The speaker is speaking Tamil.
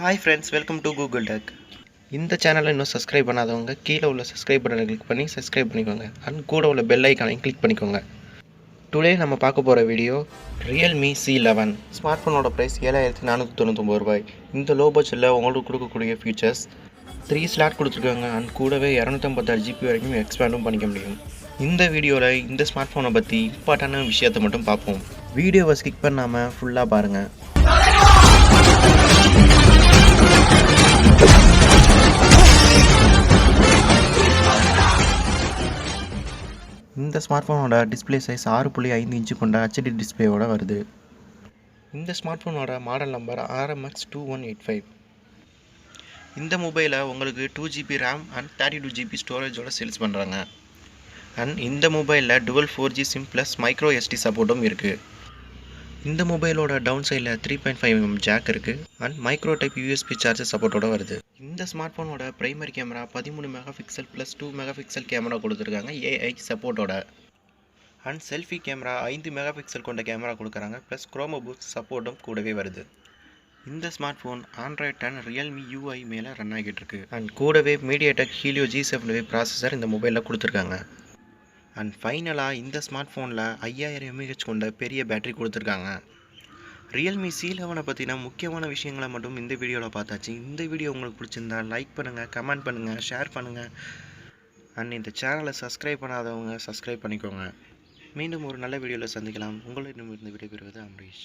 Hi friends, welcome to Google tech. இந்த சேனலை இன்னும் சப்ஸ்கிரைப் பண்ணாதவங்க கீழே உள்ள சப்ஸ்கிரைப் பட்டனை கிளிக் பண்ணி சப்ஸ்கிரைப் பண்ணிக்கோங்க. அண்ட் கூட உள்ள பெல் ஐக்கானையும் கிளிக் பண்ணிக்கோங்க. டுடே நம்ம பார்க்க போகிற வீடியோ Realme C11 ஸ்மார்ட் ஃபோனோட ப்ரைஸ் 7499 ரூபாய். இந்த லோ பட்ஜெட்டில் உங்களுக்கு கொடுக்கக்கூடிய ஃபீச்சர்ஸ் 3 ஸ்லாட் கொடுத்துருக்காங்க. அண்ட் கூடவே 256 GB வரைக்கும் எக்ஸ்பேண்டும் பண்ணிக்க முடியும். இந்த வீடியோவில் இந்த ஸ்மார்ட் ஃபோனை பற்றி இம்பார்ட்டண்டான விஷயத்தை மட்டும் பார்ப்போம். வீடியோவை ஸ்கிப் பண்ணாமல் ஃபுல்லாக பாருங்கள். இந்த ஸ்மார்ட் ஃபோனோட டிஸ்பிளே சைஸ் 6.5 இன்ச்சு கொண்ட HD டிஸ்பிளேயோட வருது. இந்த ஸ்மார்ட் ஃபோனோட மாடல் நம்பர் RMX2185. இந்த மொபைலை உங்களுக்கு 2GB RAM அண்ட் 32GB ஸ்டோரேஜோட சேல்ஸ் பண்ணுறாங்க. அண்ட் இந்த மொபைலில் dual 4G SIM plus micro SD சப்போர்ட்டும் இருக்குது. இந்த மொபைலோட டவுன் சைடில் 3.5mm ஜாக் இருக்குது. And micro type USB charger சப்போர்ட்டோட வருது. இந்த ஸ்மார்ட் ஃபோனோட primary camera 13 megapixel plus 2 megapixel camera கொடுத்துருக்காங்க AI சப்போர்ட்டோட. அண்ட் செல்ஃபி கேமரா 5 மெகாபிக்சல் கொண்ட கேமரா கொடுக்குறாங்க ப்ளஸ் குரோமோ புக் சப்போர்ட்டும் கூடவே வருது. இந்த smartphone Android and Realme UI மேலே ரன் ஆகிட்டு இருக்கு. அண்ட் கூடவே MediaTek Helio G7 ப்ராசஸர் இந்த மொபைலில் கொடுத்துருக்காங்க. அண்ட் ஃபைனலாக இந்த ஸ்மார்ட் ஃபோனில் 5000 mAh கொண்ட பெரிய பேட்டரி கொடுத்துருக்காங்க. Realme C11 பற்றின முக்கியமான விஷயங்களை மட்டும் இந்த வீடியோவில் பார்த்தாச்சு. இந்த வீடியோ உங்களுக்கு பிடிச்சிருந்தா லைக் பண்ணுங்கள், கமெண்ட் பண்ணுங்கள், ஷேர் பண்ணுங்கள். அண்ட் இந்த சேனலை சப்ஸ்கிரைப் பண்ணாதவங்க சப்ஸ்கிரைப் பண்ணிக்கோங்க. மீண்டும் ஒரு நல்ல வீடியோவில் சந்திக்கலாம். உங்களிடம் இருந்து விடைபெறுவது அம்ரீஷ்.